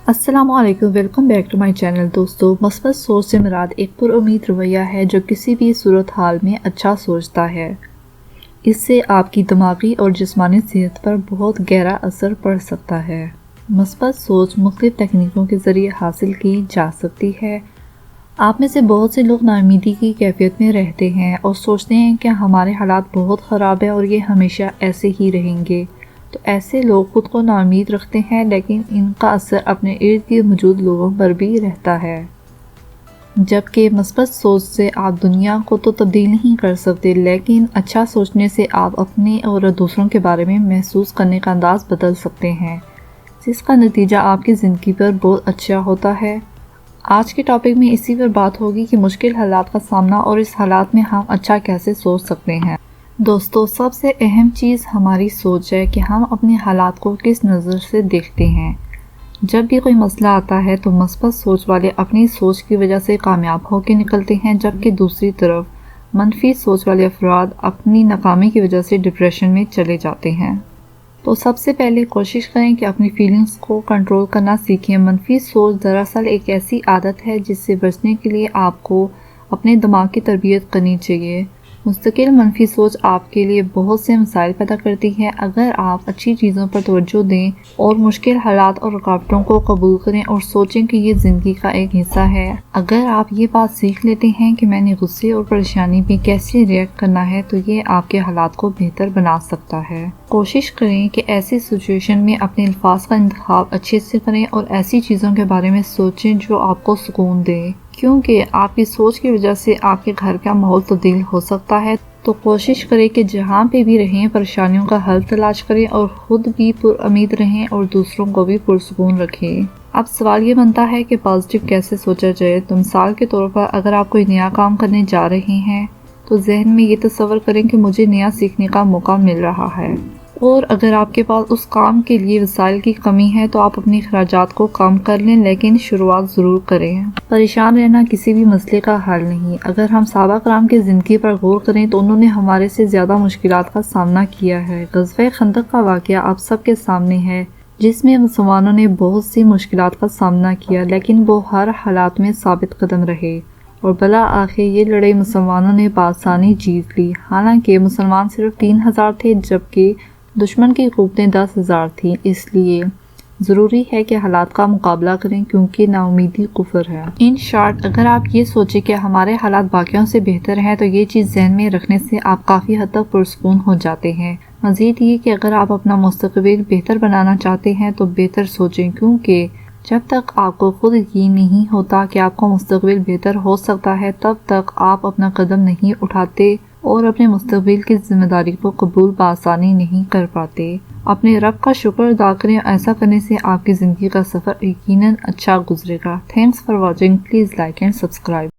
السلام علیکم، welcome back to my channel. دوستو، مثبت سوچ سے مراد ایک پر امید رویہ ہے جو کسی بھی صورتحال میں اچھا سوچتا ہے۔ اس سے آپ کی دماغی اور جسمانی صحت پر بہت گہرا اثر پڑ سکتا ہے۔ مثبت سوچ مختلف تکنیکوں کے ذریعے حاصل کی جا سکتی ہے۔ آپ میں سے بہت سے لوگ ناامیدی کی کیفیت میں رہتے ہیں اور سوچتے ہیں کہ ہمارے حالات بہت خراب ہیں اور یہ ہمیشہ ایسے ہی رہیں گے۔ تو ایسے لوگ خود کو ناامید رکھتے ہیں، لیکن ان کا اثر اپنے ارد گرد موجود لوگوں پر بھی رہتا ہے۔ جبکہ مثبت سوچ سے آپ دنیا کو تو تبدیل نہیں کر سکتے، لیکن اچھا سوچنے سے آپ اپنے اور دوسروں کے بارے میں محسوس کرنے کا انداز بدل سکتے ہیں، جس کا نتیجہ آپ کی زندگی پر بہت اچھا ہوتا ہے۔ آج کے ٹاپک میں اسی پر بات ہوگی کہ مشکل حالات کا سامنا اور اس حالات میں ہم اچھا کیسے سوچ سکتے ہیں۔ دوستو، سب سے اہم چیز ہماری سوچ ہے کہ ہم اپنے حالات کو کس نظر سے دیکھتے ہیں۔ جب بھی کوئی مسئلہ آتا ہے تو مثبت سوچ والے اپنی سوچ کی وجہ سے کامیاب ہو کے نکلتے ہیں، جبکہ دوسری طرف منفی سوچ والے افراد اپنی ناکامی کی وجہ سے ڈپریشن میں چلے جاتے ہیں۔ تو سب سے پہلے کوشش کریں کہ اپنی فیلنگز کو کنٹرول کرنا سیکھیں۔ منفی سوچ دراصل ایک ایسی عادت ہے جس سے بچنے کے لیے آپ کو اپنے دماغ کی تربیت کرنی چاہیے۔ مستقل منفی سوچ آپ کے لیے بہت سے مسائل پیدا کرتی ہے۔ اگر آپ اچھی چیزوں پر توجہ دیں اور مشکل حالات اور رکاوٹوں کو قبول کریں اور سوچیں کہ یہ زندگی کا ایک حصہ ہے، اگر آپ یہ بات سیکھ لیتے ہیں کہ میں نے غصے اور پریشانی پہ کیسے ریئیکٹ کرنا ہے، تو یہ آپ کے حالات کو بہتر بنا سکتا ہے۔ کوشش کریں کہ ایسی سچویشن میں اپنے الفاظ کا انتخاب اچھے سے کریں اور ایسی چیزوں کے بارے میں سوچیں جو آپ کو سکون دیں، کیونکہ آپ کی سوچ کی وجہ سے آپ کے گھر کا ماحول تبدیل ہو سکتا ہے۔ تو کوشش کریں کہ جہاں پہ بھی رہیں پریشانیوں کا حل تلاش کریں اور خود بھی پر امید رہیں اور دوسروں کو بھی پرسکون رکھیں۔ اب سوال یہ بنتا ہے کہ پازیٹیو کیسے سوچا جائے۔ تو مثال کے طور پر اگر آپ کوئی نیا کام کرنے جا رہے ہیں تو ذہن میں یہ تصور کریں کہ مجھے نیا سیکھنے کا موقع مل رہا ہے، اور اگر آپ کے پاس اس کام کے لیے وسائل کی کمی ہے تو آپ اپنے اخراجات کو کم کر لیں، لیکن شروعات ضرور کریں۔ پریشان رہنا کسی بھی مسئلے کا حل نہیں۔ اگر ہم صحابہ کرام کی زندگی پر غور کریں تو انہوں نے ہمارے سے زیادہ مشکلات کا سامنا کیا ہے۔ غزوہ خندق کا واقعہ آپ سب کے سامنے ہے، جس میں مسلمانوں نے بہت سی مشکلات کا سامنا کیا، لیکن وہ ہر حالات میں ثابت قدم رہے اور بالآخر یہ لڑائی مسلمانوں نے بآسانی جیت لی۔ حالانکہ مسلمان صرف 3000 تھے، جبکہ دشمن کی قوتیں 10,000 تھیں۔ اس لیے ضروری ہے کہ حالات کا مقابلہ کریں، کیونکہ ناامیدی کفر ہے۔ ان شارٹ، اگر آپ یہ سوچیں کہ ہمارے حالات باقیوں سے بہتر ہیں تو یہ چیز ذہن میں رکھنے سے آپ کافی حد تک پرسکون ہو جاتے ہیں۔ مزید یہ کہ اگر آپ اپنا مستقبل بہتر بنانا چاہتے ہیں تو بہتر سوچیں، کیونکہ جب تک آپ کو خود یقین نہیں ہوتا کہ آپ کا مستقبل بہتر ہو سکتا ہے، تب تک آپ اپنا قدم نہیں اٹھاتے اور اپنے مستقبل کی ذمہ داری کو قبول بآسانی نہیں کر پاتے۔ اپنے رب کا شکر ادا کریں، ایسا کرنے سے آپ کی زندگی کا سفر یقیناً اچھا گزرے گا۔ Thanks for watching, please like and subscribe.